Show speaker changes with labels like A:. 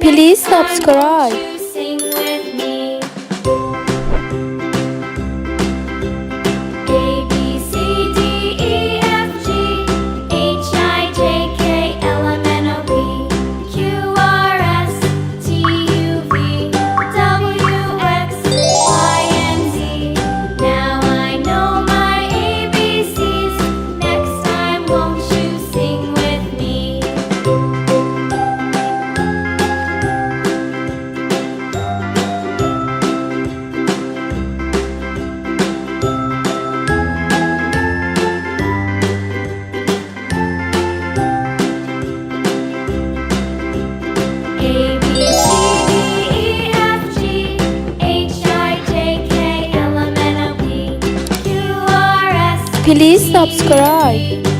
A: Please subscribe.
B: Sing with me. A B C D E F G H I J K L M N O P Q R S T U V W X Y and Z. Now I know my ABCs. Next time, won't you sing with me? A B C D E F G H I J K L M N O P Q R S
A: Please subscribe.